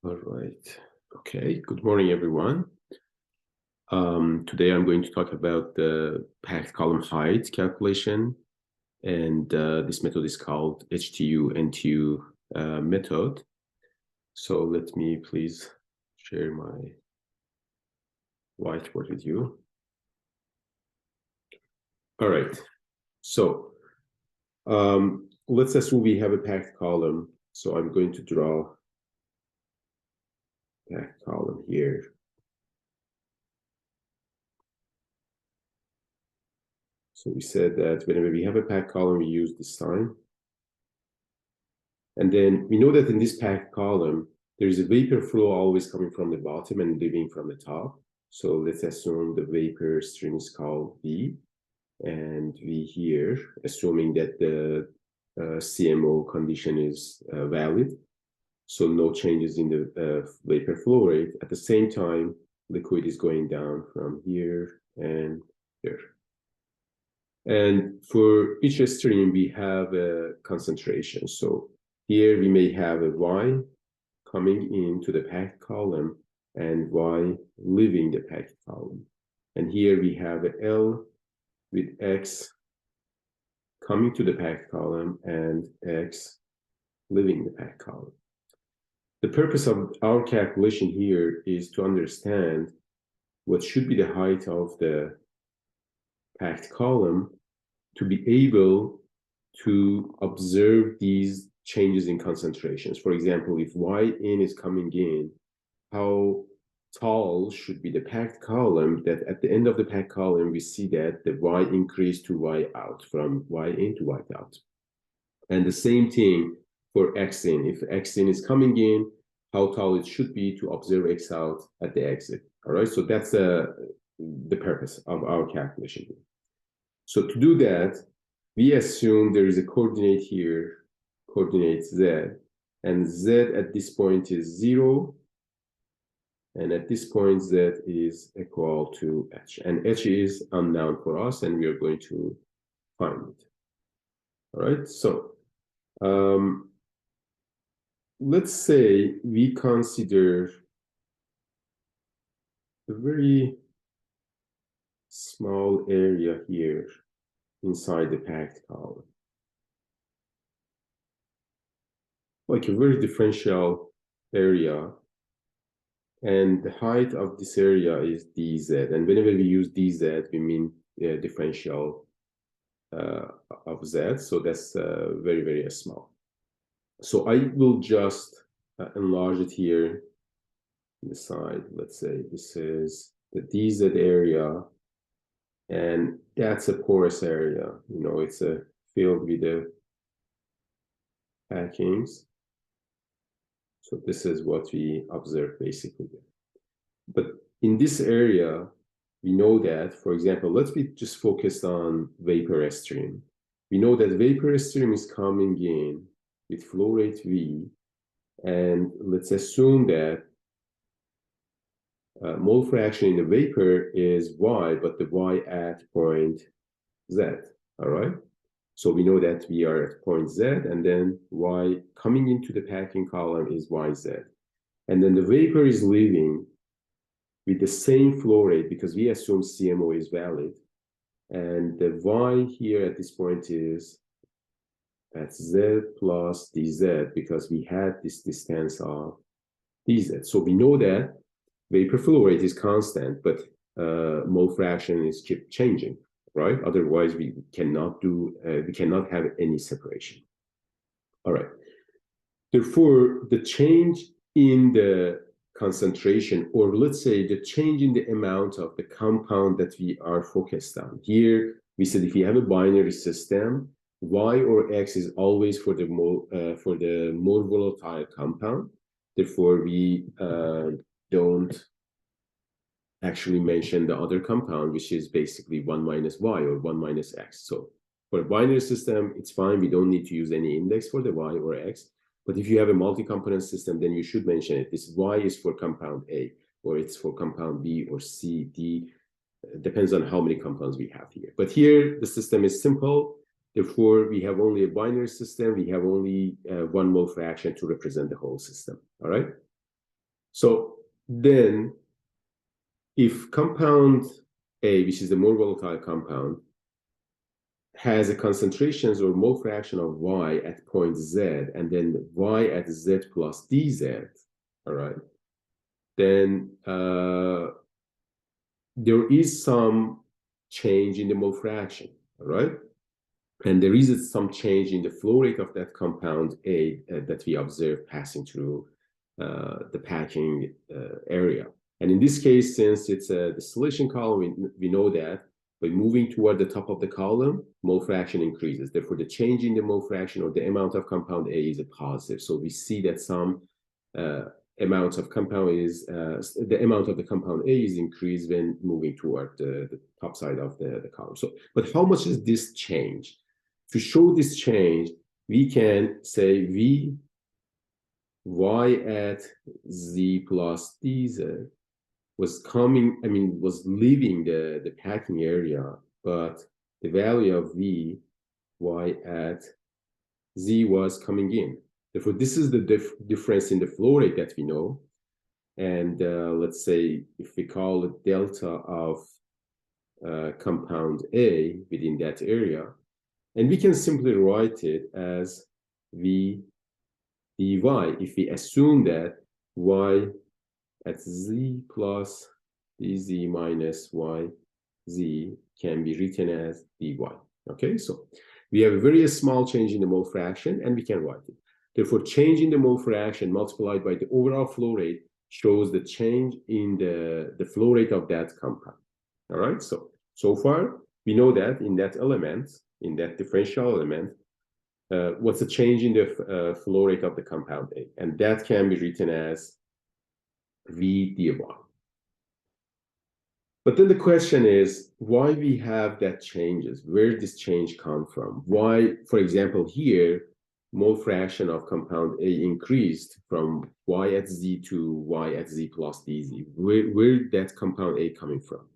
All right. Okay. Good morning, everyone. Today I'm going to talk about the packed column height calculation, and this method is called Htu-Ntu method. So let me please share my whiteboard with you. All right. So let's assume we have a packed column. So I'm going to draw a packed column here. So we said that whenever we have a packed column, we use this sign. And then we know that in this packed column, there is a vapor flow always coming from the bottom and leaving from the top. So let's assume the vapor stream is called V. And V here, assuming that the CMO condition is valid. So no changes in the vapor flow rate. At the same time, liquid is going down from here and here. And for each stream, we have a concentration. So here we may have a Y coming into the packed column and Y leaving the packed column. And here we have an L with X coming to the packed column and X leaving the packed column. The purpose of our calculation here is to understand what should be the height of the packed column to be able to observe these changes in concentrations. For example, if yn is coming in, how tall should be the packed column that at the end of the packed column, we see that the y increase to y out, from y in to y out. And the same thing for x in. If x in is coming in, how tall it should be to observe x out at the exit. All right, so that's the purpose of our calculation here. So to do that, we assume there is a coordinate here, coordinate z, and z at this point is 0, and at this point z is equal to h, and h is unknown for us, and we are going to find it. All right, so let's say we consider a very small area here inside the packed column, like a very differential area, and the height of this area is dz, and whenever we use dz, we mean differential of z, so that's very, very small. So I will just enlarge it here on the side. Let's say this is the dz area, and that's a porous area. You know, it's filled with the packings. So this is what we observe basically. But in this area, we know that, for example, let's be just focused on vapor stream. We know that vapor stream is coming in with flow rate V, and let's assume that mole fraction in the vapor is Y, but the Y at point Z, all right? So we know that we are at point Z, and then Y coming into the packing column is YZ. And then the vapor is leaving with the same flow rate because we assume CMO is valid. And the Y here at this point is at Z plus dZ because we had this distance of dZ. So we know that vapor flow rate is constant, but mole fraction is keep changing, right? Otherwise, we cannot have any separation. All right. Therefore, the change in the concentration, or let's say the change in the amount of the compound that we are focused on. Here, we said if you have a binary system, Y or X is always for the more volatile compound. Therefore, we don't actually mention the other compound, which is basically 1 minus Y or 1 minus X. So for a binary system, it's fine. We don't need to use any index for the Y or X. But if you have a multi-component system, then you should mention it. This Y is for compound A, or it's for compound B or C, D. It depends on how many compounds we have here. But here, the system is simple. Therefore, we have only a binary system. We have only one mole fraction to represent the whole system. All right? So then if compound A, which is the more volatile compound, has a concentrations or mole fraction of Y at point Z, and then Y at Z plus DZ, all right, then there is some change in the mole fraction, all right? And there is some change in the flow rate of that compound A that we observe passing through the packing area. And in this case, since it's a distillation column, we know that by moving toward the top of the column, mole fraction increases. Therefore, the change in the mole fraction or the amount of compound A is a positive. So we see that some amount of compound is the amount of the compound A is increased when moving toward the top side of the column. So, but how much is this change? To show this change, we can say V Y at Z plus DZ was coming, was leaving the packing area, but the value of V Y at Z was coming in. Therefore, this is the difference in the flow rate that we know. And let's say if we call it delta of compound A within that area, and we can simply write it as V dy if we assume that Y at Z plus dZ minus YZ can be written as dy. Okay, so we have a very small change in the mole fraction, and we can write it. Therefore, change in the mole fraction multiplied by the overall flow rate shows the change in the flow rate of that compound. All right, so far, we know that in that element, in that differential element, what's the change in the flow rate of the compound A, and that can be written as V dy. But then the question is, why we have that changes? Where did this change come from? Why, for example, here, mole fraction of compound A increased from Y at Z to Y at Z plus DZ. Where that compound A coming from?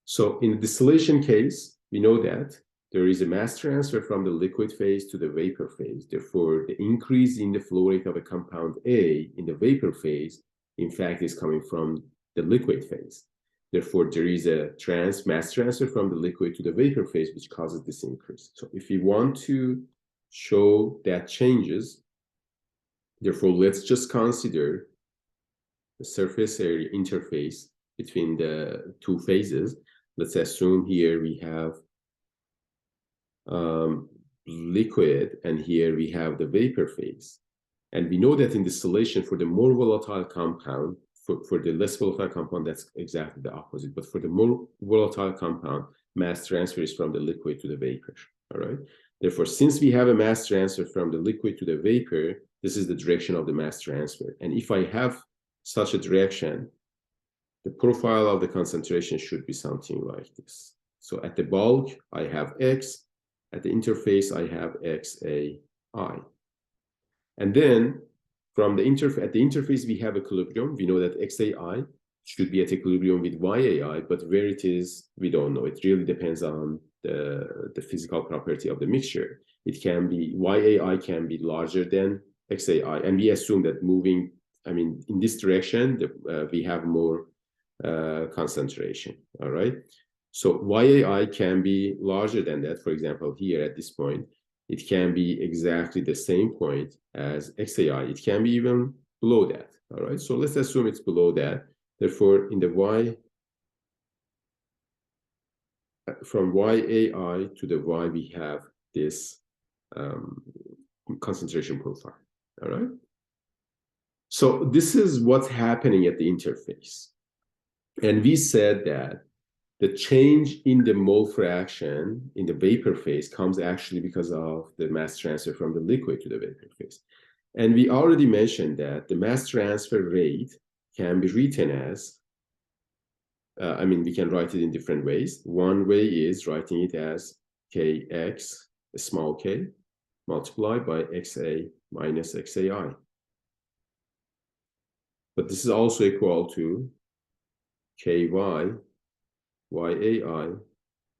So in the distillation case, we know that there is a mass transfer from the liquid phase to the vapor phase. Therefore, the increase in the flow rate of a compound A in the vapor phase, in fact, is coming from the liquid phase. Therefore, there is a mass transfer from the liquid to the vapor phase, which causes this increase. So if you want to show that changes, therefore, let's just consider the surface area interface between the two phases. Let's assume here we have liquid, and here we have the vapor phase. And we know that in distillation, for the more volatile compound, for the less volatile compound, that's exactly the opposite. But for the more volatile compound, mass transfer is from the liquid to the vapor, all right? Therefore, since we have a mass transfer from the liquid to the vapor, this is the direction of the mass transfer. And if I have such a direction, the profile of the concentration should be something like this. So at the bulk, I have X. At the interface, I have XAI. And then from the at the interface, we have equilibrium. We know that XAI should be at equilibrium with YAI, but where it is, we don't know. It really depends on the physical property of the mixture. It can be, YAI can be larger than XAI. And we assume that moving, in this direction, we have more concentration, all right? So YAI can be larger than that. For example, here at this point, it can be exactly the same point as XAI. It can be even below that, all right? So let's assume it's below that. Therefore, in the from YAI to the Y, we have this concentration profile, all right? So this is what's happening at the interface. And we said that the change in the mole fraction in the vapor phase comes actually because of the mass transfer from the liquid to the vapor phase. And we already mentioned that the mass transfer rate can be written as, we can write it in different ways. One way is writing it as Kx, a small k, multiplied by Xa minus Xai. But this is also equal to Ky YAI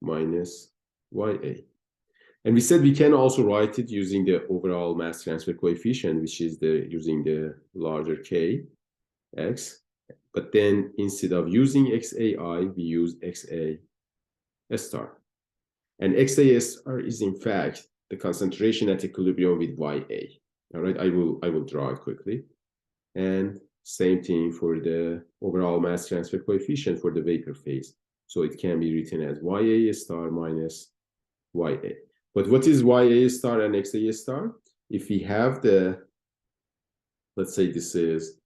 minus YA. And we said we can also write it using the overall mass transfer coefficient, which is using the larger K. x, but then instead of using xai, we use xa star. And xa star is in fact the concentration at equilibrium with ya. All right, I will draw it quickly. And same thing for the overall mass transfer coefficient for the vapor phase. So it can be written as ya star minus ya. But what is ya star and xa star? If we have the, let's say this is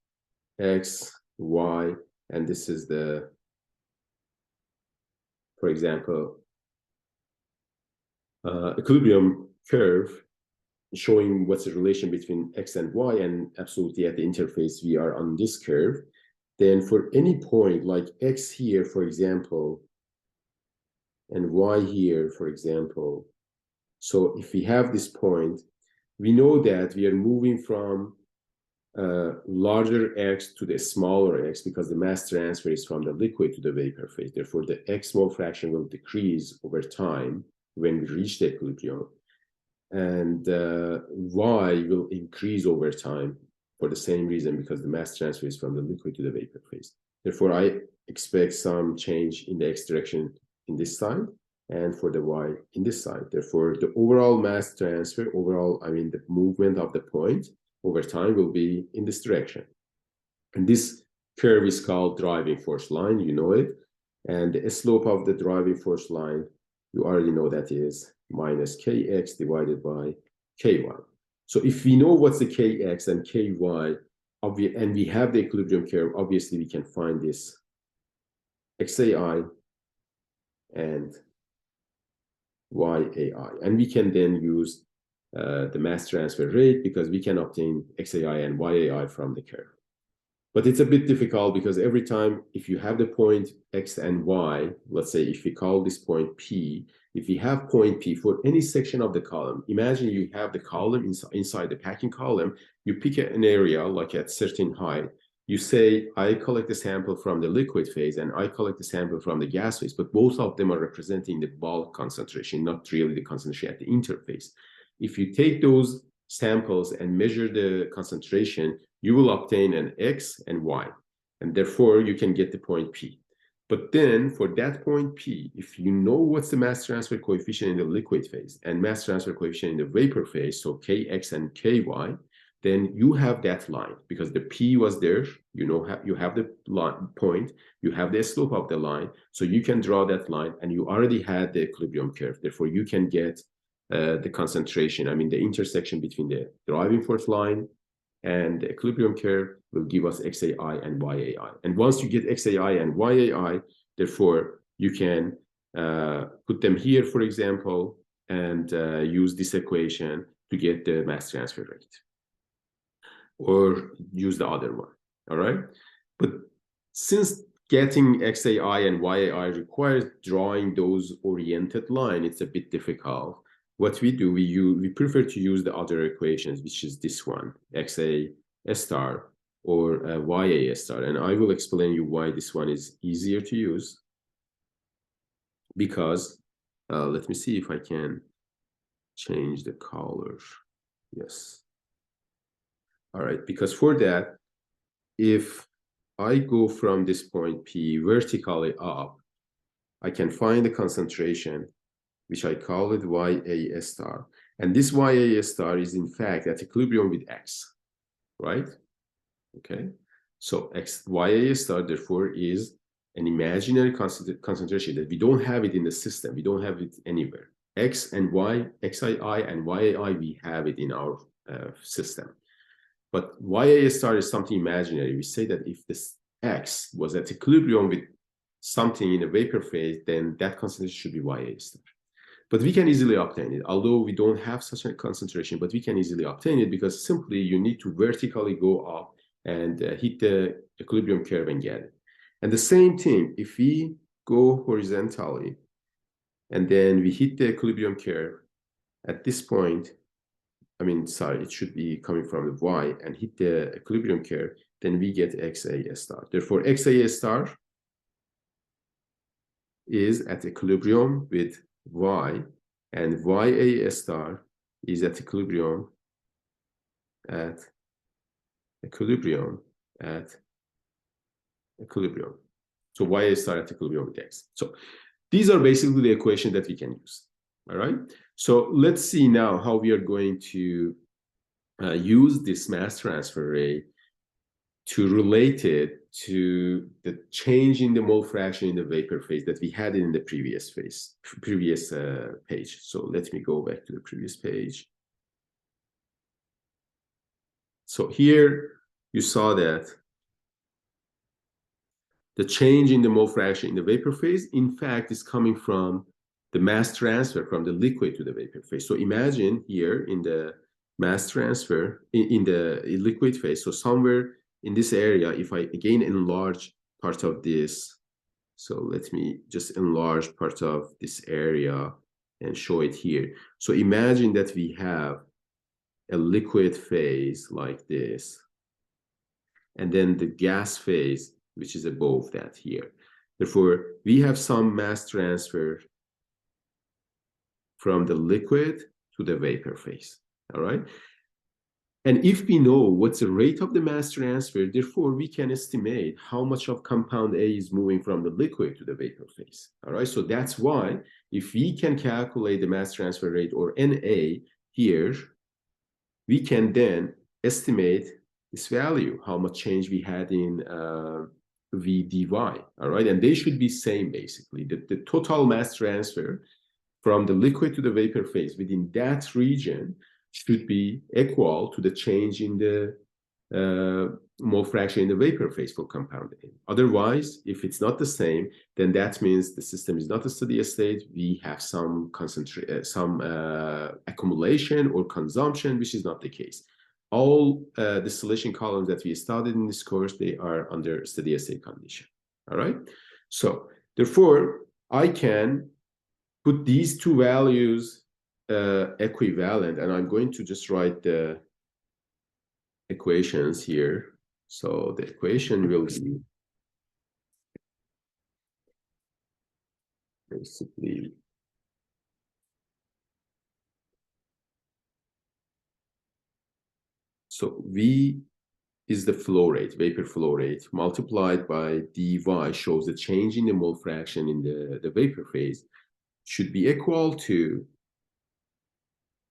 x, y, and this is the, for example, equilibrium curve showing what's the relation between x and y, and absolutely at the interface we are on this curve, then for any point like x here, for example, and y here, for example, so if we have this point, we know that we are moving from larger x to the smaller x because the mass transfer is from the liquid to the vapor phase. Therefore, the x mole fraction will decrease over time when we reach the equilibrium, and y will increase over time for the same reason because the mass transfer is from the liquid to the vapor phase. Therefore, I expect some change in the x direction in this side and for the y in this side. Therefore, the overall mass transfer, I mean the movement of the point over time will be in this direction. And this curve is called driving force line, you know it. And the slope of the driving force line, you already know that is minus kx divided by ky. So if we know what's the kx and ky, and we have the equilibrium curve, obviously we can find this xai and yai. And we can then use the mass transfer rate because we can obtain xai and yai from the curve. But it's a bit difficult because every time if you have the point x and y, let's say if we call this point P, if we have point P for any section of the column, imagine you have the column inside the packing column, you pick an area like at certain height, you say, I collect the sample from the liquid phase and I collect the sample from the gas phase, but both of them are representing the bulk concentration, not really the concentration at the interface. If you take those samples and measure the concentration, you will obtain an x and y, and therefore you can get the point P. But then for that point P, if you know what's the mass transfer coefficient in the liquid phase and mass transfer coefficient in the vapor phase, so kx and ky, then you have that line because the P was there, you know, you have the line point, you have the slope of the line, so you can draw that line and you already had the equilibrium curve. Therefore, you can get the concentration, I mean, the intersection between the driving force line and the equilibrium curve will give us xai and yai. And once you get xai and yai, therefore, you can put them here, for example, and use this equation to get the mass transfer rate. Or use the other one, all right? But since getting xai and yai requires drawing those oriented line, it's a bit difficult. What we do, we prefer to use the other equations, which is this one, xa star or ya star. And I will explain you why this one is easier to use. Because, let me see if I can change the color. Yes. All right, because for that, if I go from this point P vertically up, I can find the concentration, which I call it ya star. And this ya star is in fact at equilibrium with x, right? Okay, so ya star therefore is an imaginary concentration that we don't have it in the system, we don't have it anywhere. X and y, xii and yai, we have it in our system. But ya star is something imaginary. We say that if this x was at equilibrium with something in a vapor phase, then that concentration should be ya star. But we can easily obtain it, although we don't have such a concentration, but we can easily obtain it because simply you need to vertically go up and hit the equilibrium curve and get it. And the same thing, if we go horizontally and then we hit the equilibrium curve at this point, I mean, sorry, it should be coming from the y and hit the equilibrium curve, then we get xa star. Therefore, xa star is at equilibrium with y, and ya star is at equilibrium at equilibrium. So y star at equilibrium with x. So these are basically the equation that we can use. All right. So let's see now how we are going to use this mass transfer rate to relate it to the change in the mole fraction in the vapor phase that we had in the previous page. So let me go back to the previous page. So here you saw that the change in the mole fraction in the vapor phase, in fact, is coming from the mass transfer from the liquid to the vapor phase. So imagine here in the mass transfer in the liquid phase. So somewhere in this area, if I again enlarge part of this, so let me just enlarge part of this area and show it here. So imagine that we have a liquid phase like this, and then the gas phase, which is above that here. Therefore, we have some mass transfer from the liquid to the vapor phase, all right? And if we know what's the rate of the mass transfer, therefore, we can estimate how much of compound A is moving from the liquid to the vapor phase, all right? So that's why if we can calculate the mass transfer rate, or NA here, we can then estimate this value, how much change we had in V dy, all right? And they should be same, basically. The total mass transfer from the liquid to the vapor phase within that region should be equal to the change in the mole fraction in the vapor phase for compound A. Otherwise, if it's not the same, then that means the system is not a steady state. We have some accumulation or consumption, which is not the case. All distillation columns that we studied in this course, they are under steady state condition. All right. So therefore, I can put these two values equivalent, and I'm going to just write the equations here. So the equation will be basically so V is the flow rate, vapor flow rate, multiplied by dy shows the change in the mole fraction in the vapor phase, should be equal to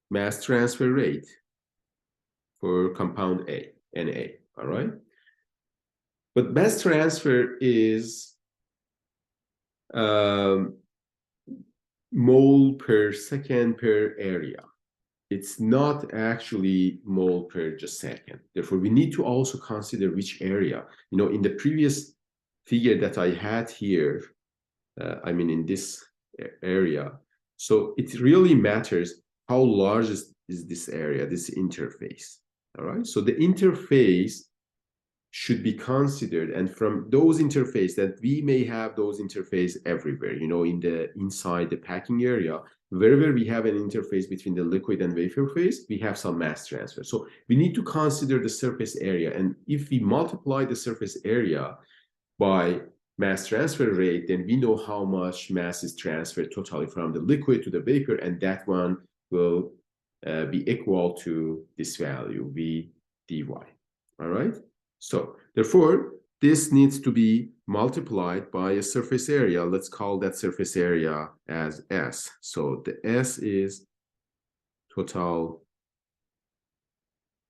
mass transfer rate for compound A, Na, all right? But mass transfer is mole per second per area. It's not actually mole per just second. Therefore, we need to also consider which area. You know, in the previous figure that I had here, I mean, in this area, so it really matters how large is this area, this interface, all right? So the interface should be considered, and from those interface that we may have those interface everywhere, you know, inside the packing area, wherever we have an interface between the liquid and vapor phase, we have some mass transfer. So we need to consider the surface area, and if we multiply the surface area by mass transfer rate, then we know how much mass is transferred totally from the liquid to the vapor, and that one will be equal to this value, V dy, all right? So therefore, this needs to be multiplied by a surface area. Let's call that surface area as S. So the S is total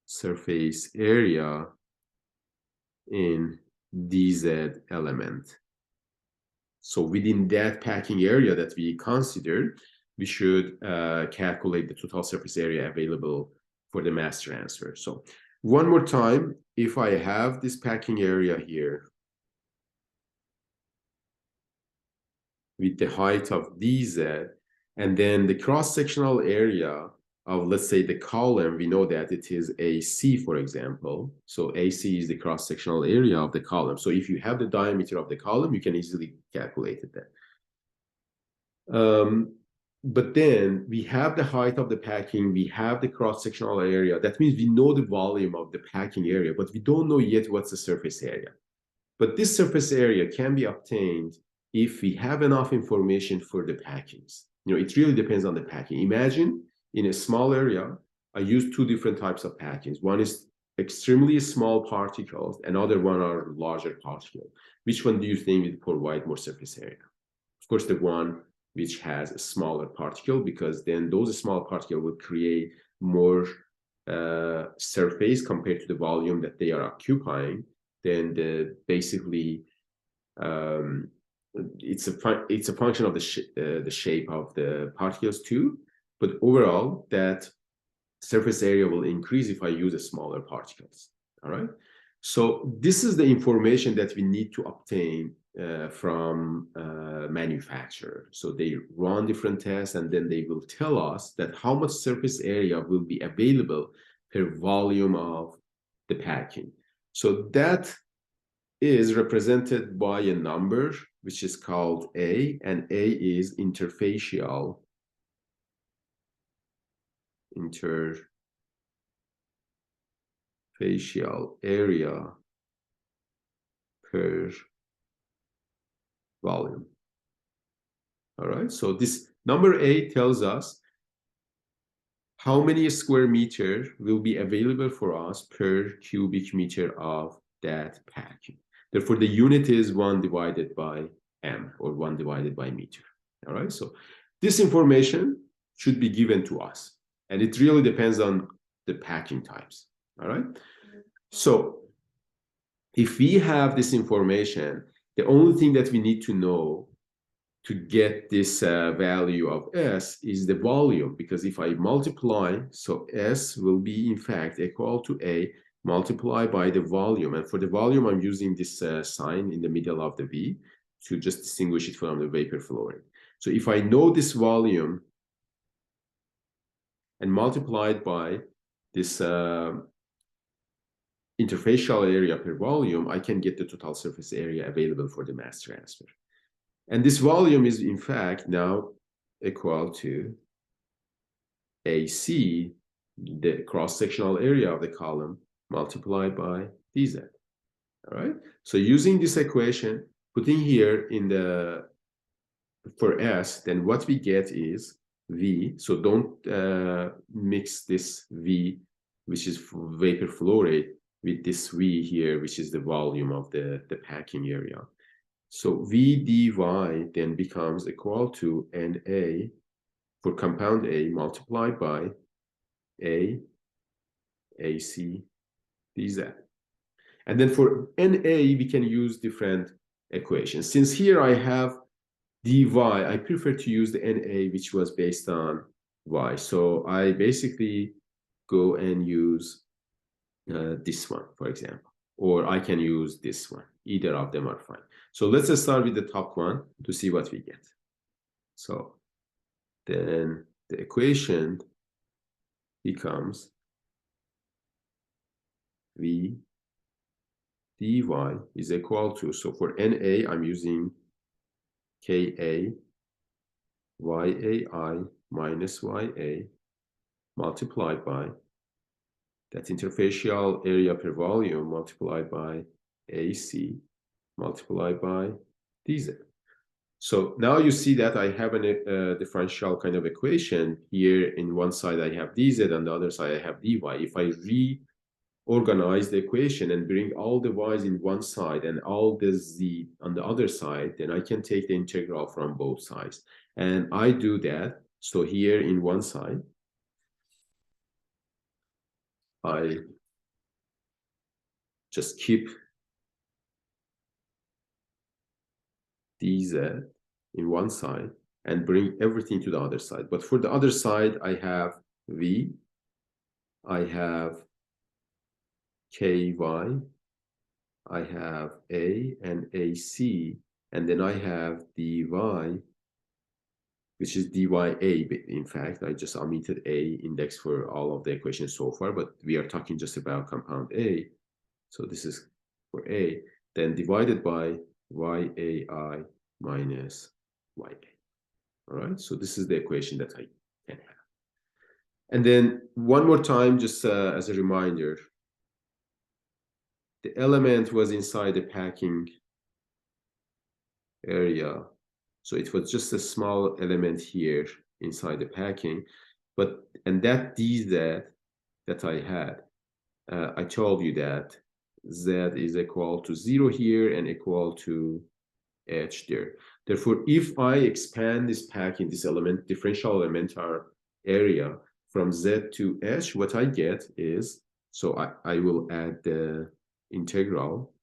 surface area in dz element. So within that packing area that we considered, we should calculate the total surface area available for the mass transfer. So one more time, if I have this packing area here with the height of dz, and then the cross-sectional area of, let's say, the column, we know that it is AC, for example. So AC is the cross-sectional area of the column. So if you have the diameter of the column, you can easily calculate it then. But then we have the height of the packing, we have the cross-sectional area. That means we know the volume of the packing area, but we don't know yet what's the surface area. But this surface area can be obtained if we have enough information for the packings. You know, it really depends on the packing. Imagine in a small area, I use two different types of packings. One is extremely small particles, and other one are larger particles. Which one do you think will provide more surface area? Of course, the one which has a smaller particle, because then those small particles will create more surface compared to the volume that they are occupying. Then basically it's a function of the shape of the particles too, but overall that surface area will increase if I use a smaller particles. All right. So this is the information that we need to obtain from manufacturer. So they run different tests, and then they will tell us that how much surface area will be available per volume of the packing. So that is represented by a number which is called A, and A is interfacial area per volume. All right, so this number A tells us how many square meter will be available for us per cubic meter of that packing. Therefore, the unit is 1 divided by m, or 1 divided by meter. All right, so this information should be given to us, and it really depends on the packing types. All right, so if we have this information, the only thing that we need to know to get this value of S is the volume, because if I multiply, so S will be in fact equal to A multiplied by the volume. And for the volume, I'm using this sign in the middle of the V to just distinguish it from the vapor flow rate. So if I know this volume and multiplied by this interfacial area per volume, I can get the total surface area available for the mass transfer. And this volume is in fact now equal to AC, the cross-sectional area of the column, multiplied by dz. All right, so using this equation, putting here in the for S, then what we get is V. So don't mix this V, which is vapor flow rate, with this V here, which is the volume of the packing area. So V dy then becomes equal to NA for compound A multiplied by A AC dz. And then for NA, we can use different equations. Since here I have dy, I prefer to use the NA, which was based on y. So I basically go and use this one, for example, or I can use this one. Either of them are fine. So let's start with the top one to see what we get. So then the equation becomes V dy is equal to, so for NA, I'm using Ka yai minus ya multiplied by that interfacial area per volume multiplied by AC multiplied by dz. So now you see that I have a differential kind of equation. Here in one side I have dz, on the other side I have dy. If I reorganize the equation and bring all the y's in one side and all the z on the other side, then I can take the integral from both sides. And I do that. So here in one side, I just keep dz in one side and bring everything to the other side. But for the other side, I have v, I have ky, I have a and ac, and then I have dy, which is dya. In fact, I just omitted a index for all of the equations so far, but we are talking just about compound A. So this is for A, then divided by yai minus ya. All right, so this is the equation that I can have. And then one more time, just as a reminder, the element was inside the packing area. So it was just a small element here inside the packing, and that dz that I had I told you that Z is equal to 0 here and equal to H there. Therefore, if I expand this pack in this element, differential elementar area from Z to H, what I get is, so I will add the integral.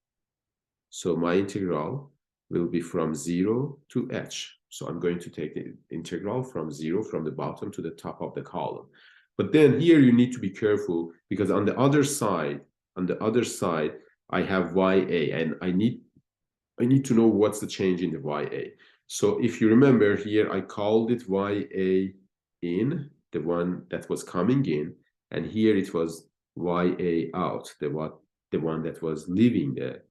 So my integral will be from 0 to H. So I'm going to take the integral from 0 from the bottom to the top of the column. But then here you need to be careful because on the other side, I have YA, and I need to know what's the change in the YA. So if you remember here, I called it YA in, the one that was coming in, and here it was YA out, the one that was leaving the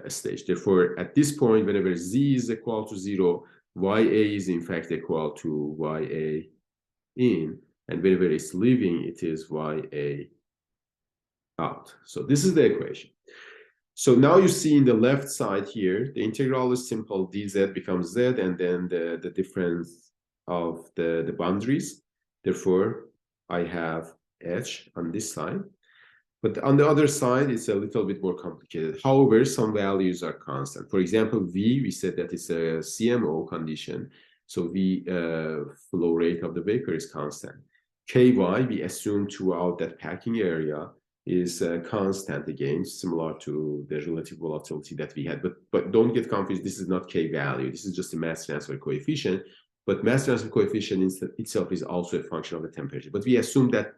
stage. Therefore, at this point, whenever Z is equal to 0, YA is in fact equal to YA in, and whenever it's leaving, it is YA out. So this is the equation. So now you see in the left side here, the integral is simple, dz becomes z, and then the difference of the boundaries. Therefore, I have h on this side. But on the other side, it's a little bit more complicated. However, some values are constant. For example, V, we said that it's a CMO condition. So V, flow rate of the vapor is constant. Ky, we assume throughout that packing area is constant again, similar to the relative volatility that we had. But don't get confused, this is not K value. This is just a mass transfer coefficient. But mass transfer coefficient itself is also a function of the temperature. But we assume that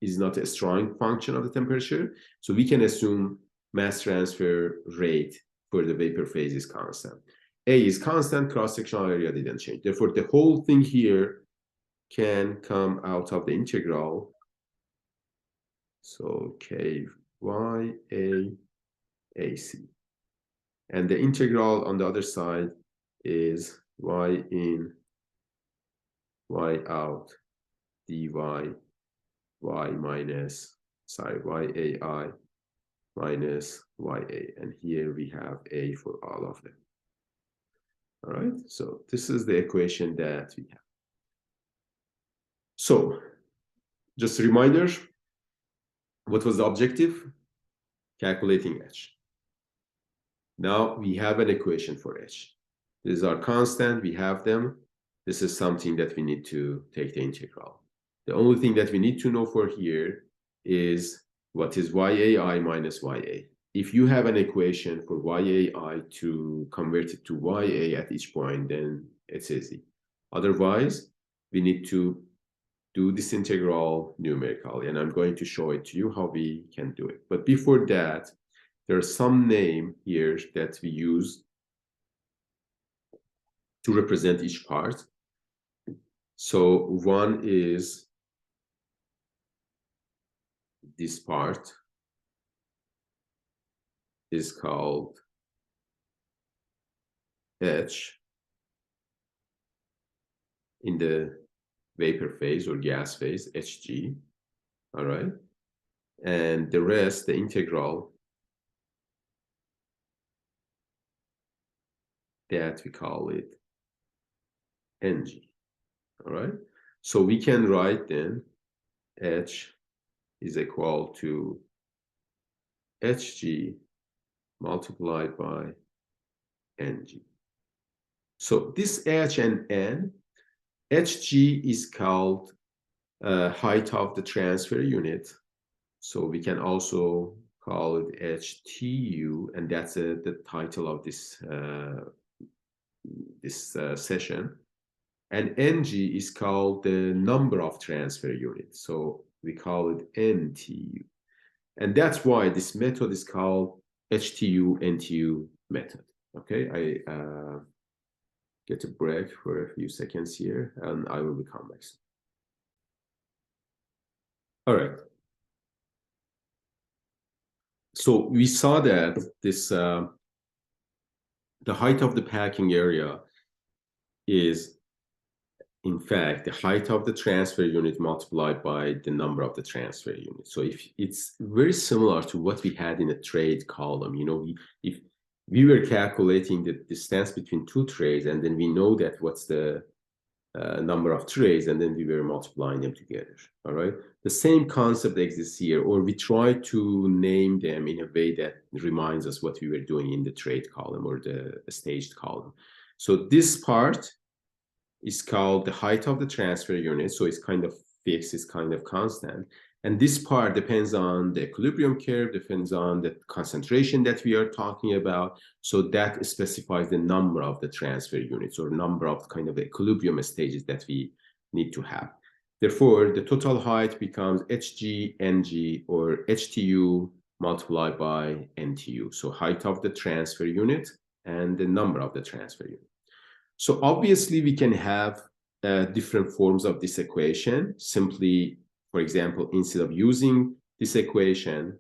is not a strong function of the temperature. So we can assume mass transfer rate for the vapor phase is constant. A is constant, cross-sectional area didn't change. Therefore, the whole thing here can come out of the integral. So Ky A AC. And the integral on the other side is y in, y out, dy, y minus, sorry, yai minus ya. And here we have a for all of them. All right, so this is the equation that we have. So just a reminder, what was the objective? Calculating H. Now we have an equation for H. These are constant, we have them. This is something that we need to take the integral. The only thing that we need to know for here is what is yai minus ya. If you have an equation for yai to convert it to ya at each point, then it's easy. Otherwise, we need to do this integral numerically, and I'm going to show it to you how we can do it. But before that, there's some name here that we use to represent each part. So one is this part is called H in the vapor phase or gas phase, Hg, all right? And the rest, the integral, that we call it Ng, all right? So we can write then H is equal to Hg multiplied by Ng. So this H and N, Hg is called height of the transfer unit. So we can also call it Htu, and that's the title of this session. And Ng is called the number of transfer units. So we call it Ntu. And that's why this method is called Htu-Ntu method. Okay, I get a break for a few seconds here, and I will come back soon. All right. So we saw that this the height of the packing area is, in fact, the height of the transfer unit multiplied by the number of the transfer units. So if it's very similar to what we had in a trade column, you know, if we were calculating the distance between two trades, and then we know that what's the number of trays, and then we were multiplying them together. All right. The same concept exists here, or we try to name them in a way that reminds us what we were doing in the trade column or the staged column. So this part is called the height of the transfer unit. So it's kind of fixed, it's kind of constant. And this part depends on the equilibrium curve, depends on the concentration that we are talking about. So that specifies the number of the transfer units or number of kind of equilibrium stages that we need to have. Therefore, the total height becomes Hg, Ng, or Htu multiplied by Ntu. So height of the transfer unit and the number of the transfer unit. So obviously, we can have different forms of this equation. Simply, for example, instead of using this equation,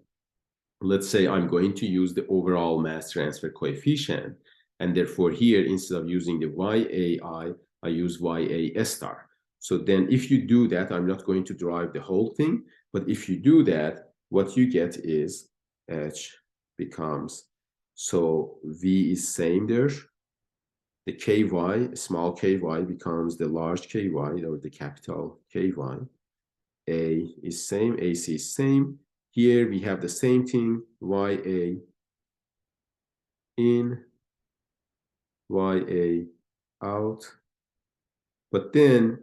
let's say I'm going to use the overall mass transfer coefficient. And therefore, here, instead of using the YAI, I use YA star. So then if you do that, I'm not going to derive the whole thing. But if you do that, what you get is H becomes, so V is same there. The ky, small ky, becomes the large ky, or the capital ky. A is same, AC is same. Here we have the same thing, YA in, YA out. But then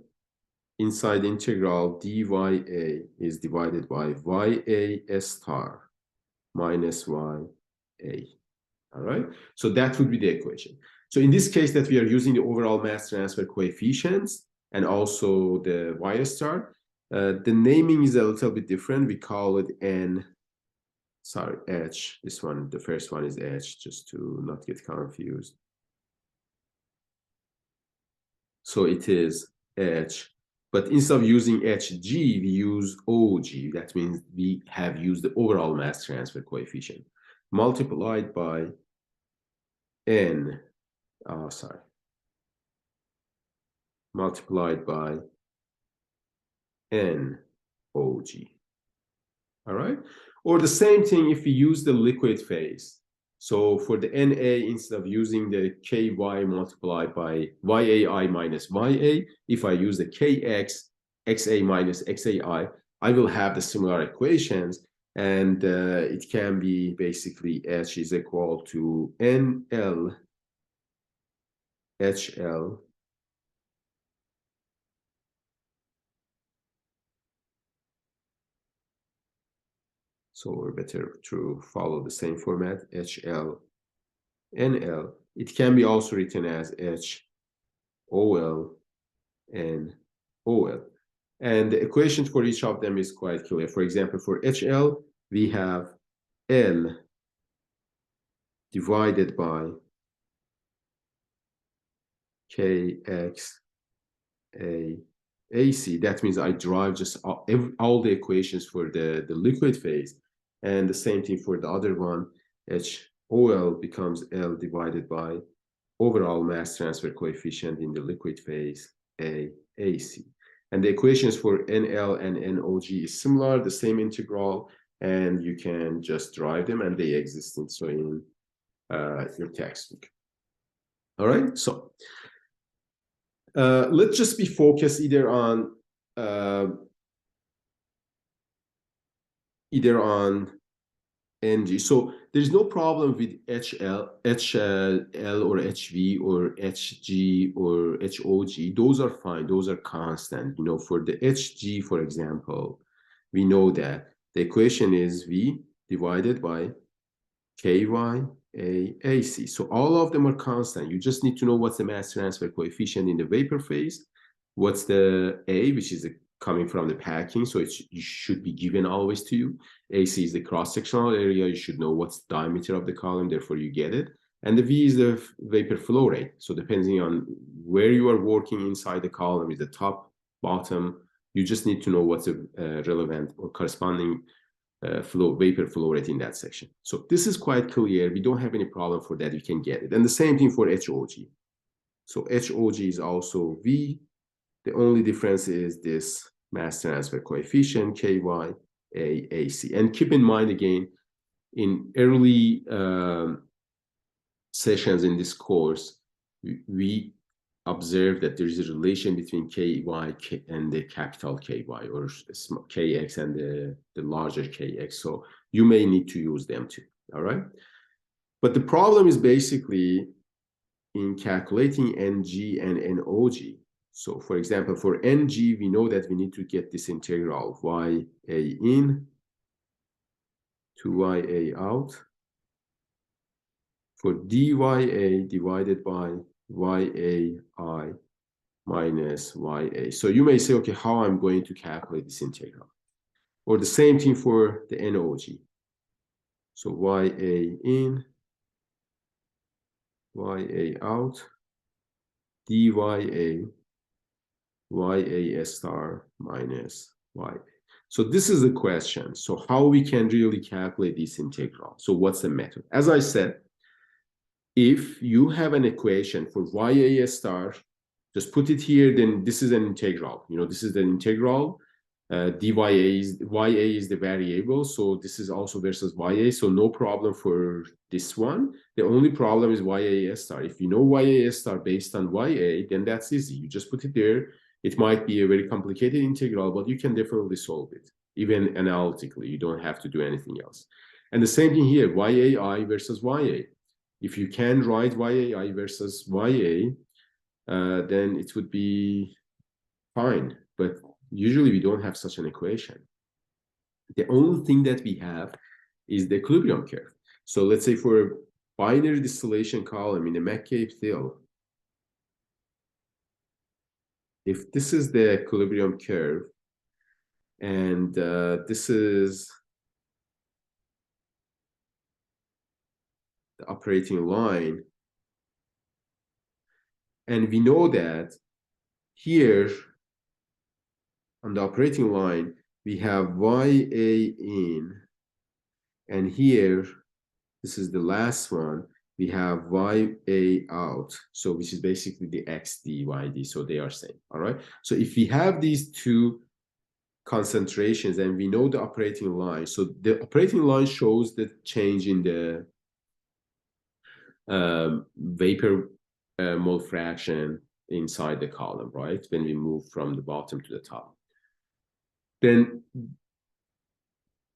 inside the integral, dya is divided by YA star minus YA. All right, so that would be the equation. So in this case that we are using the overall mass transfer coefficients and also the Y star, the naming is a little bit different. We call it H. This one, the first one is H, just to not get confused. So it is H, but instead of using Hg, we use OG. That means we have used the overall mass transfer coefficient multiplied by N. Multiplied by NOG. All right. Or the same thing if we use the liquid phase. So for the Na, instead of using the Ky multiplied by Yai minus Ya, if I use the Kx, Xa minus Xai, I will have the similar equations. And it can be basically H is equal to NL HL so we're better to follow the same format, HL, NL. It can be also written as HOL and OL. And the equation for each of them is quite clear. For example, for HL, we have L divided by KX AC. That means I derive just all the equations for the liquid phase. And the same thing for the other one, HOL becomes L divided by overall mass transfer coefficient in the liquid phase, AC. And the equations for NL and NOG is similar, the same integral, and you can just derive them, and they exist in your textbook. All right, so let's just be focused either on NG. So there's no problem with HL or HV or HG or HOG. Those are fine. Those are constant. You know, for the HG, for example, we know that the equation is V divided by KY AC. So all of them are constant. You just need to know what's the mass transfer coefficient in the vapor phase, what's the A, which is coming from the packing, so it should be given always to you. AC is the cross-sectional area. You should know what's the diameter of the column, therefore you get it. And the V is the vapor flow rate. So depending on where you are working inside the column, is the top, bottom, you just need to know what's a relevant or corresponding vapor flow rate in that section. So this is quite clear. We don't have any problem for that. You can get it. And the same thing for HOG. So HOG is also V. The only difference is this mass transfer coefficient, KY, AC. And keep in mind, again, in early sessions in this course, we observe that there is a relation between ky and the capital Ky, or kx and the larger kx. So you may need to use them too. All right. But the problem is basically in calculating ng and nog. So for example, for ng, we know that we need to get this integral of ya in to ya out for dya divided by yai minus ya. So you may say, okay, how I'm going to calculate this integral? Or the same thing for the nog. So ya in, ya out, dya ya star minus ya. So this is the question. So how we can really calculate this integral? So what's the method? As I said, if you have an equation for ya star, just put it here, then this is an integral. You know, this is an integral. Ya is the variable, so this is also versus ya, so no problem for this one. The only problem is ya star. If you know ya star based on ya, then that's easy. You just put it there. It might be a very complicated integral, but you can definitely solve it, even analytically. You don't have to do anything else. And the same thing here, yai versus ya. If you can write yai versus ya, then it would be fine. But usually we don't have such an equation. The only thing that we have is the equilibrium curve. So let's say for a binary distillation column in a McCabe field, if this is the equilibrium curve, and this is the operating line, and we know that here on the operating line, we have ya in, and here, this is the last one, we have ya out, so which is basically the x d, y d, so they are same, all right? So if we have these two concentrations and we know the operating line, so the operating line shows the change in the vapor mole fraction inside the column, right? When we move from the bottom to the top. Then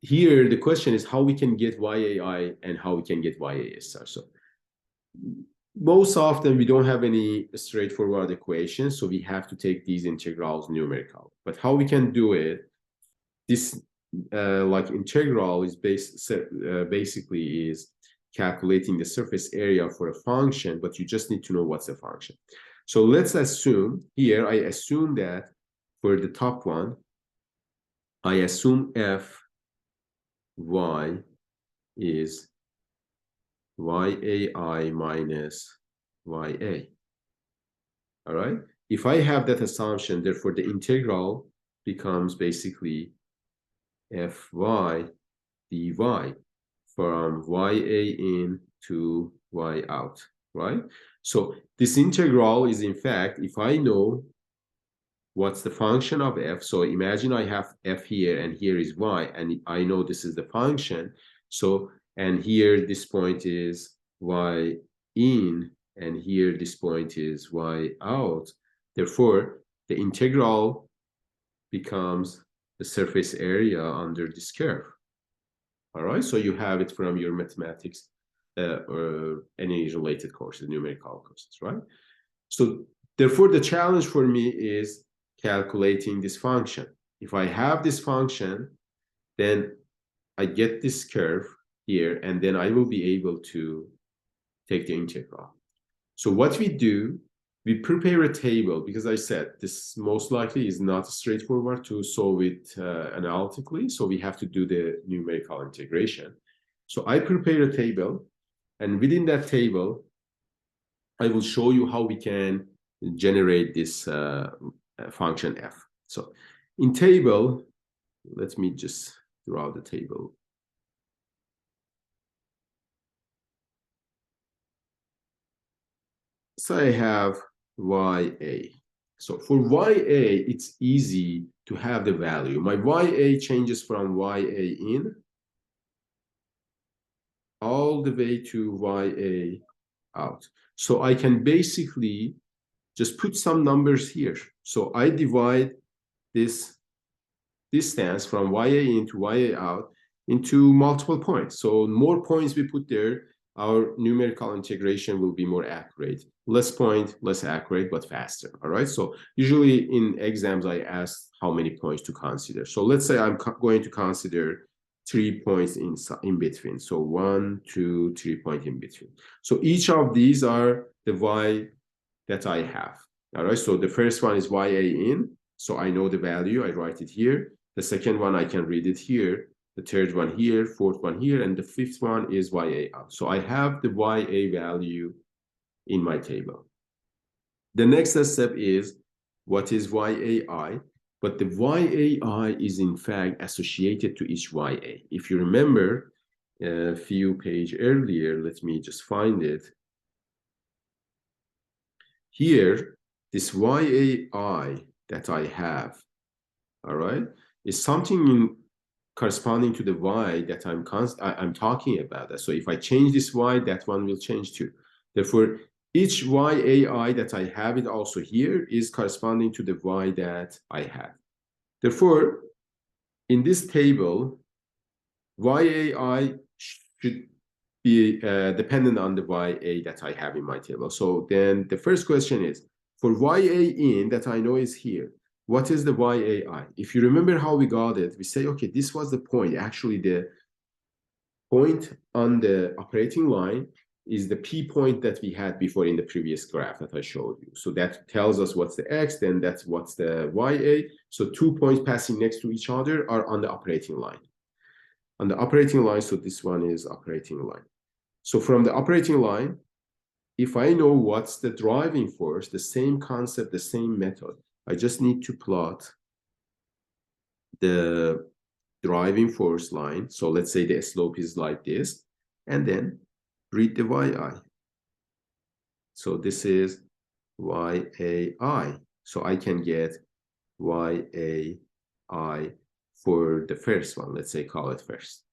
here the question is how we can get yai and how we can get ya star. So most often we don't have any straightforward equations, so we have to take these integrals numerical. But how we can do it, this like integral is basically is calculating the surface area for a function, but you just need to know what's the function. So let's assume here, I assume that for the top one, I assume f y is yai minus ya. All right. If I have that assumption, therefore the integral becomes basically fy dy from ya in to y out, right? So this integral is, in fact, if I know what's the function of f, so imagine I have f here and here is y, and I know this is the function. So, and here this point is y in, and here this point is y out. Therefore, the integral becomes the surface area under this curve. All right, so you have it from your mathematics or any related courses, numerical courses, right? So therefore, the challenge for me is calculating this function. If I have this function, then I get this curve here, and then I will be able to take the integral. So what we do, we prepare a table, because I said this most likely is not straightforward to solve it analytically, so we have to do the numerical integration. So I prepare a table, and within that table, I will show you how we can generate this function f. So in table, let me just draw the table. So I have ya. So for ya, it's easy to have the value. My ya changes from ya in all the way to ya out. So I can basically just put some numbers here. So I divide this distance from YA in to YA out into multiple points. So more points we put there, our numerical integration will be more accurate. Less point, less accurate, but faster. All right. So usually in exams, I ask how many points to consider. So let's say I'm going to consider 3 points in between. So 1, 2, 3 points in between. So each of these are the Y that I have. All right. So the first one is YA in. So I know the value. I write it here. The second one, I can read it here. The third one here, fourth one here, and the fifth one is YA out. So I have the YA value in my table. The next step is what is YAI? But the YAI is in fact associated to each YA. If you remember a few pages earlier, let me just find it. Here, this YAI that I have, all right, is something corresponding to the Y that I'm talking about. So if I change this Y, that one will change too. Therefore, each YAI that I have it also here is corresponding to the Y that I have. Therefore, in this table, YAI should be dependent on the YA that I have in my table. So then the first question is, for YA in that I know is here, what is the YAI? If you remember how we got it, we say, okay, this was the point. Actually, the point on the operating line is the P point that we had before in the previous graph that I showed you. So that tells us what's the X, then that's what's the YA. So 2 points passing next to each other are on the operating line. On the operating line, so this one is operating line. So from the operating line, if I know what's the driving force, the same concept, the same method, I just need to plot the driving force line. So let's say the slope is like this, and then read the YI. So this is YAI. So I can get YAI for the first one. Let's say call it first.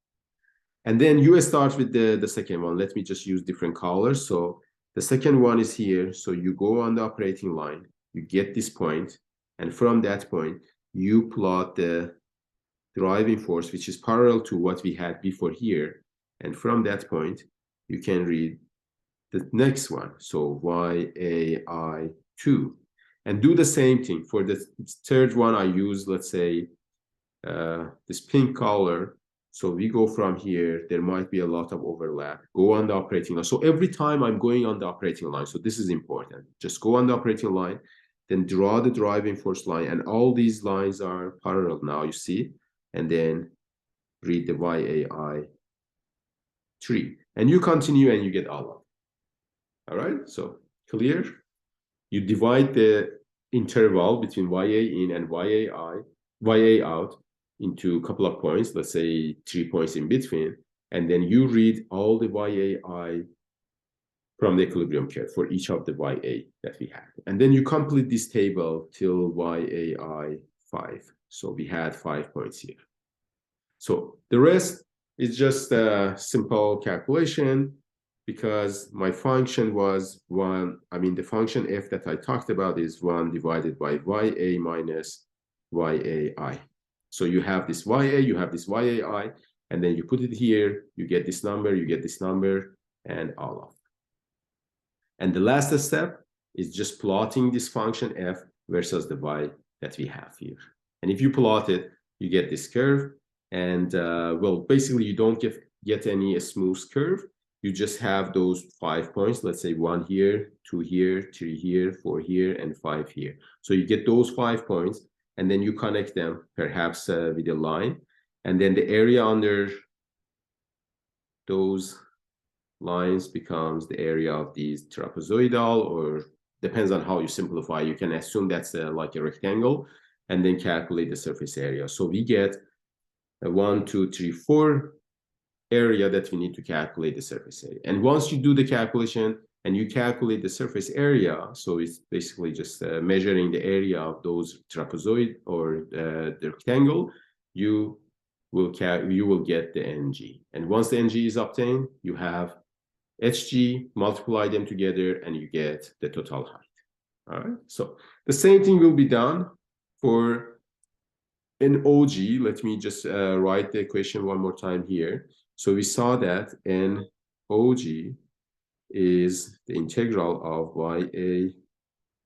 And then you start with the second one. Let me just use different colors. So the second one is here. So you go on the operating line, you get this point, and from that point, you plot the driving force, which is parallel to what we had before here. And from that point, you can read the next one. So YAI2. And do the same thing. For the third one, I use, let's say, this pink color. So we go from here, there might be a lot of overlap. Go on the operating line. So every time I'm going on the operating line, so this is important. Just go on the operating line, then draw the driving force line. And all these lines are parallel now, you see. And then read the YAI 3. And you continue and you get all of it. All right, so clear? You divide the interval between YA in and YA out into a couple of points, let's say 3 points in between, and then you read all the YAI from the equilibrium curve for each of the YA that we have. And then you complete this table till YAI 5. So we had 5 points here. So the rest is just a simple calculation because my function was 1. I mean, the function f that I talked about is 1 divided by YA minus YAI. So you have this YA, you have this YAI, and then you put it here, you get this number, you get this number, and all of it. And the last step is just plotting this function f versus the y that we have here. And if you plot it, you get this curve. And well, basically, you don't get any smooth curve. You just have those 5 points. Let's say 1 here, 2 here, 3 here, 4 here, and 5 here. So you get those 5 points, and then you connect them perhaps with a line. And then the area under those lines becomes the area of these trapezoidal, or depends on how you simplify. You can assume that's like a rectangle, and then calculate the surface area. So we get a 1, 2, 3, 4 area that we need to calculate the surface area. And once you do the calculation and you calculate the surface area, so it's basically just measuring the area of those trapezoid or the rectangle, you will get the NG. And once the NG is obtained, you have HG, multiply them together, and you get the total height. All right, so the same thing will be done for an OG. Let me just write the equation one more time here. So we saw that an OG is the integral of YA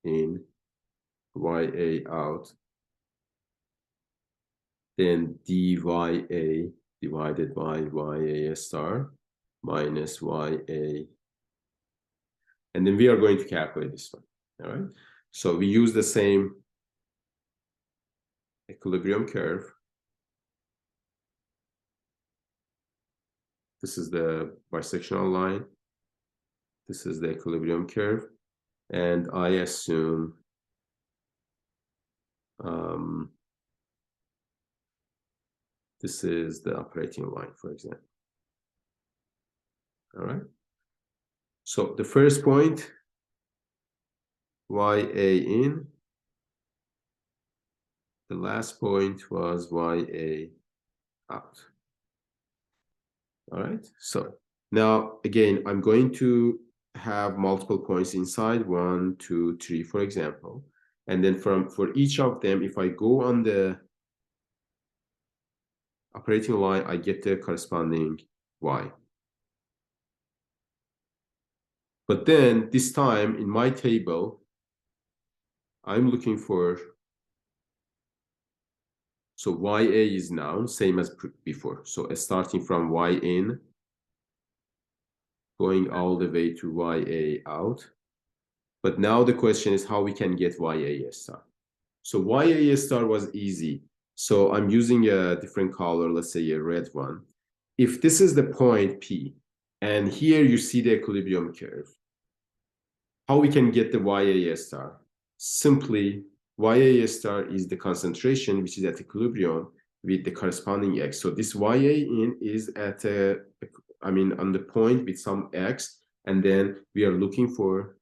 in, YA out, then dya divided by YA star minus YA. And then we are going to calculate this one. All right. So we use the same equilibrium curve. This is the bisectional line. This is the equilibrium curve. And I assume this is the operating line, for example. All right. So the first point, YA in. The last point was YA out. All right. So now, again, I'm going to have multiple points inside, 1, 2, 3, for example. And then for each of them, if I go on the operating line, I get the corresponding Y. But then this time in my table, I'm looking for, so YA is now same as before. So starting from Y in, going all the way to YA out. But now the question is how we can get YA star. So YA star was easy. So I'm using a different color, let's say a red one. If this is the point P, and here you see the equilibrium curve, how we can get the YA star? Simply, YA star is the concentration which is at equilibrium with the corresponding X. So this YA in is at on the point with some X, and then we are looking for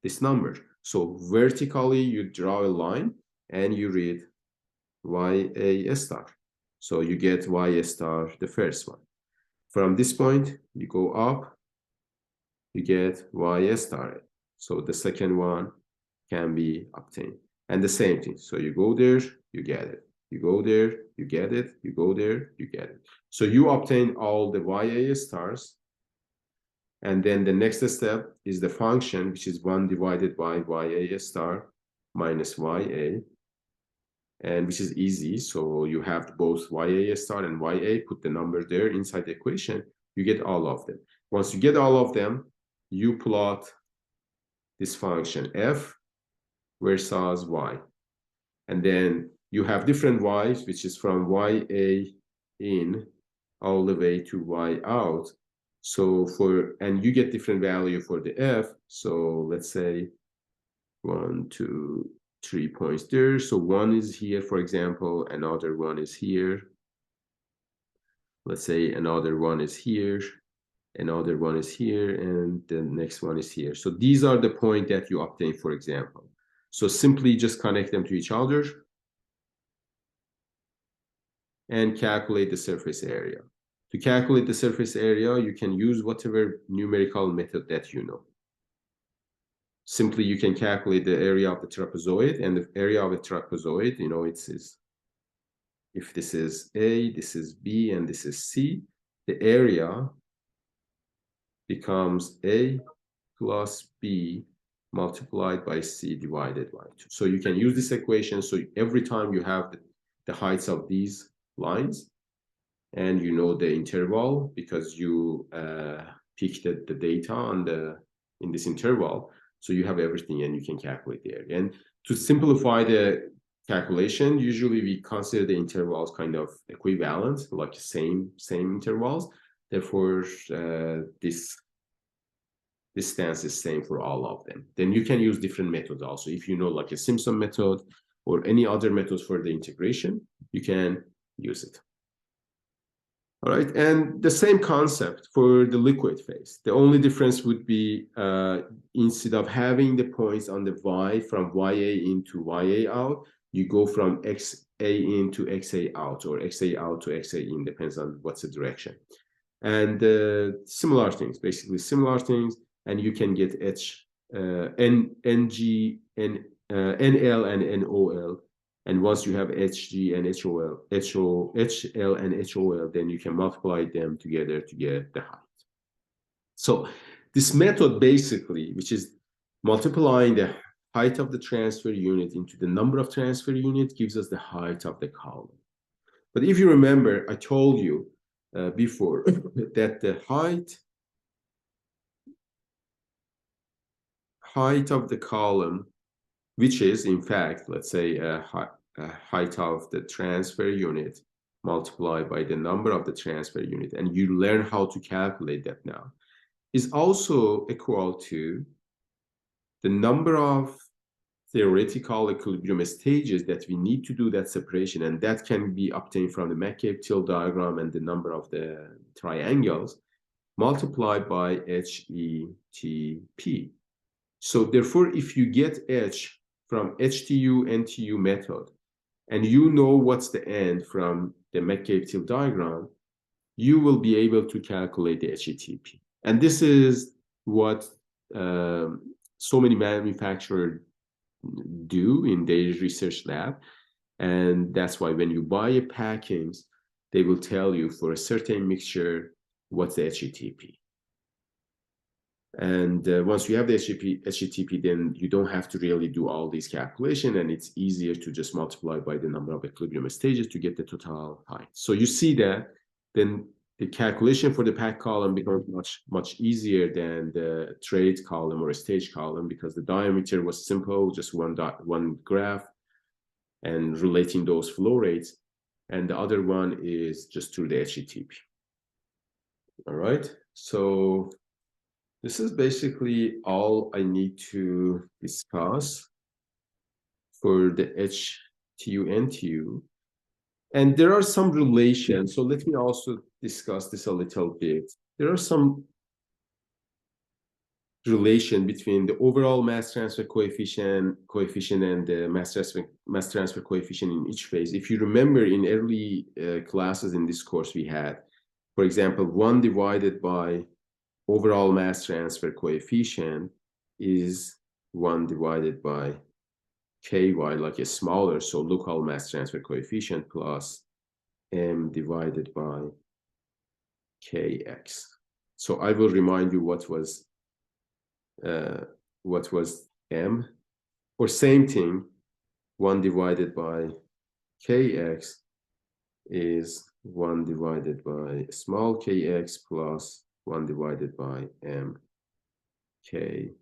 this number. So vertically, you draw a line and you read YA star. So you get YA star, the first one. From this point, you go up, you get YA star. So the second one can be obtained. And the same thing. So you go there, you get it. You go there, you get it. You go there, you get it. So you obtain all the YA stars. And then the next step is the function, which is 1 divided by YA star minus YA, and which is easy. So you have both YA star and YA, put the number there inside the equation, you get all of them. Once you get all of them, you plot this function F versus Y. And then you have different Y's, which is from YA in all the way to Y out. So and you get different value for the F. So let's say 1, 2, 3 points there. So one is here, for example, another one is here. Let's say another one is here, another one is here, and the next one is here. So these are the points that you obtain, for example. So simply just connect them to each other and calculate the surface area. To calculate the surface area, you can use whatever numerical method that you know. Simply, you can calculate the area of the trapezoid, and the area of a trapezoid, you know, it's if this is A, this is B, and this is C, the area becomes A plus B multiplied by C divided by 2. So you can use this equation. So every time you have the heights of these lines, and you know the interval because you picked the data on in this interval, so you have everything and you can calculate the area. And to simplify the calculation, usually we consider the intervals kind of equivalent, like same intervals. Therefore, this stance is same for all of them. Then you can use different methods also. If you know like a Simpson method or any other methods for the integration, you can use it. All right, and the same concept for the liquid phase. The only difference would be instead of having the points on the Y from YA in to YA out, you go from XA in to XA out, or XA out to XA in, depends on what's the direction. And similar things, basically similar things, and you can get H NL and NOL. And once you have HG and HL and HOL, then you can multiply them together to get the height. So this method basically, which is multiplying the height of the transfer unit into the number of transfer units, gives us the height of the column. But if you remember, I told you before that the height of the column, which is in fact, let's say height of the transfer unit multiplied by the number of the transfer unit, and you learn how to calculate that now, is also equal to the number of theoretical equilibrium stages that we need to do that separation, and that can be obtained from the McCabe-Thiele diagram and the number of the triangles multiplied by HETP. So therefore, if you get H from Htu-Ntu method, and you know what's the end from the McCabe-Thiele diagram, you will be able to calculate the HETP. And this is what so many manufacturers do in their research lab. And that's why when you buy a package, they will tell you for a certain mixture what's the HETP. And once you have the HETP, then you don't have to really do all these calculations, and it's easier to just multiply by the number of equilibrium stages to get the total height. So you see that then the calculation for the pack column becomes much easier than the trade column or a stage column, because the diameter was simple, just one graph and relating those flow rates, and the other one is just through the HETP. All right, so this is basically all I need to discuss for the Htu-Ntu. And there are some relations. So let me also discuss this a little bit. There are some relation between the overall mass transfer coefficient and the mass transfer coefficient in each phase. If you remember in early classes in this course we had, for example, 1 divided by overall mass transfer coefficient is 1 divided by ky, like a smaller, so local mass transfer coefficient, plus m divided by kx. So I will remind you what was m, or same thing, 1 divided by kx is 1 divided by small kx plus 1 divided by m ky.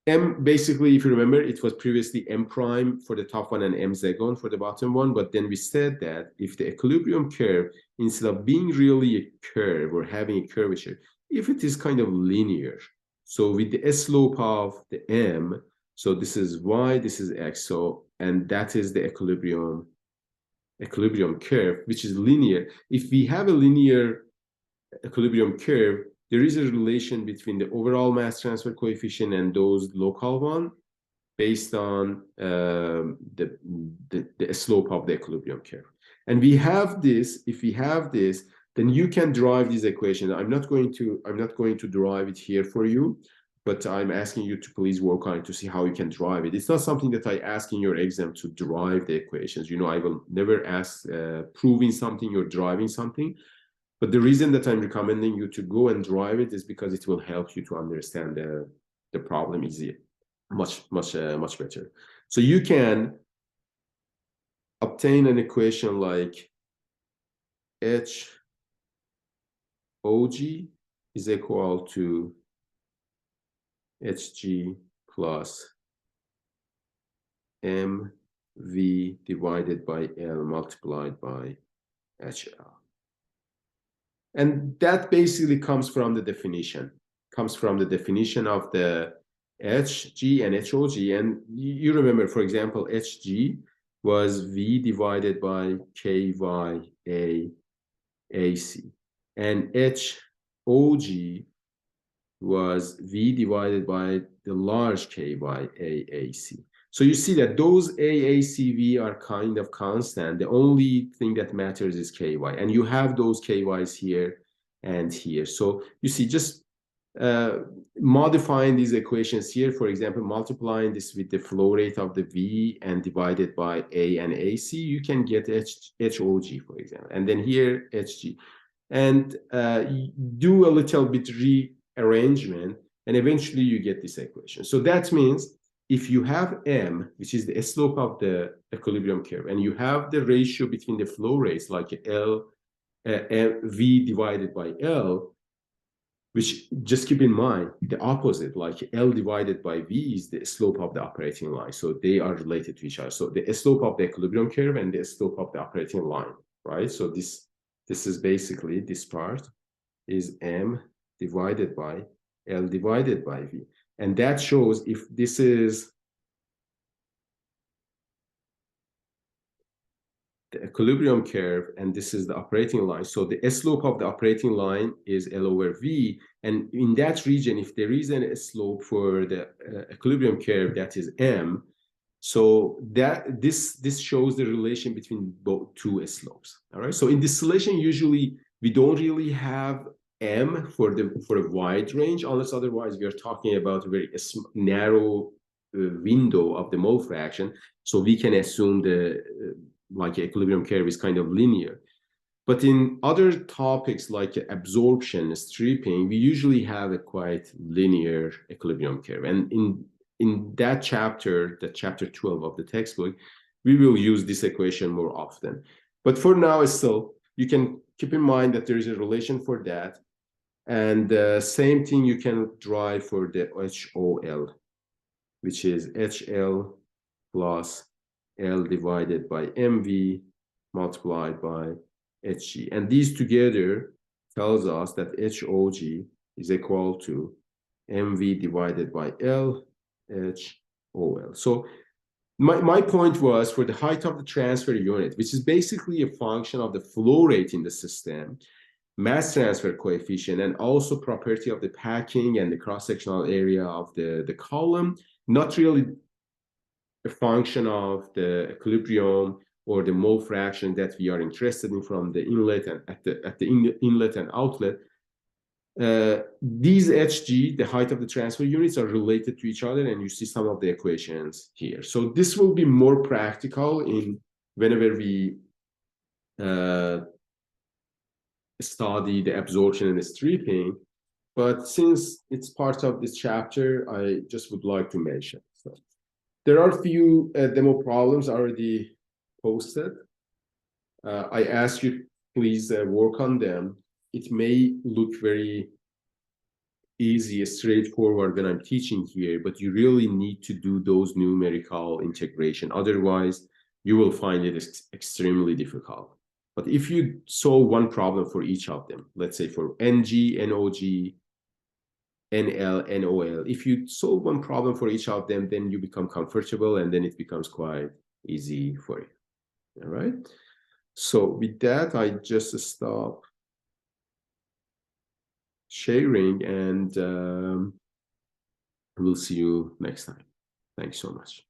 M, basically, if you remember, it was previously m prime for the top one and m zegon for the bottom one. But then we said that if the equilibrium curve, instead of being really a curve or having a curvature, if it is kind of linear, so with the slope of the m, so this is y, this is x, so, and that is the equilibrium curve, which is linear. If we have a linear equilibrium curve, there is a relation between the overall mass transfer coefficient and those local one based on the slope of the equilibrium curve. And we have this. If we have this, then you can derive these equations. I'm not going to derive it here for you, but I'm asking you to please work on it to see how you can derive it. It's not something that I ask in your exam to derive the equations. You know, I will never ask proving something or deriving something. But the reason that I'm recommending you to go and drive it is because it will help you to understand the problem easier, much better. So you can obtain an equation like HOG is equal to HG plus MV divided by L multiplied by HL. And that basically comes from the definition of the HG and HOG. And you remember, for example, HG was V divided by KY AC. And HOG was V divided by the large KY AC. So you see that those AACV are kind of constant. The only thing that matters is KY. And you have those KYs here and here. So you see, just modifying these equations here, for example, multiplying this with the flow rate of the V and divided by A and AC, you can get HOG, for example, and then here HG. And do a little bit rearrangement, and eventually you get this equation. So that means if you have M, which is the slope of the equilibrium curve, and you have the ratio between the flow rates, like V divided by L, which just keep in mind the opposite, like L divided by V is the slope of the operating line. So they are related to each other. So the slope of the equilibrium curve and the slope of the operating line, right? So this is basically, this part is M divided by L divided by V. And that shows if this is the equilibrium curve and this is the operating line. So the slope of the operating line is L over V. And in that region, if there is a slope for the equilibrium curve, that is M. So that this shows the relation between both two slopes. All right. So in distillation, usually we don't really have M for a wide range, unless otherwise we are talking about a very narrow window of the mole fraction. So we can assume the like equilibrium curve is kind of linear. But in other topics like absorption, stripping, we usually have a quite linear equilibrium curve. And in that chapter, the chapter 12 of the textbook, we will use this equation more often. But for now, still, you can keep in mind that there is a relation for that. And the same thing you can derive for the HOL, which is HL plus L divided by MV multiplied by HG. And these together tells us that HOG is equal to MV divided by L HOL. So my point was for the height of the transfer unit, which is basically a function of the flow rate in the system, mass transfer coefficient, and also property of the packing and the cross-sectional area of the column, not really a function of the equilibrium or the mole fraction that we are interested in from the inlet and at the inlet and outlet. These Hg, the height of the transfer units, are related to each other, and you see some of the equations here. So this will be more practical in whenever we study the absorption and the stripping. But since it's part of this chapter, I just would like to mention. So there are a few demo problems already posted. I ask you, please work on them. It may look very easy, straightforward when I'm teaching here, but you really need to do those numerical integration. Otherwise, you will find it extremely difficult. But if you solve one problem for each of them, let's say for NG, NOG, NL, NOL, if you solve one problem for each of them, then you become comfortable and then it becomes quite easy for you. All right. So with that, I just stop sharing and we'll see you next time. Thanks so much.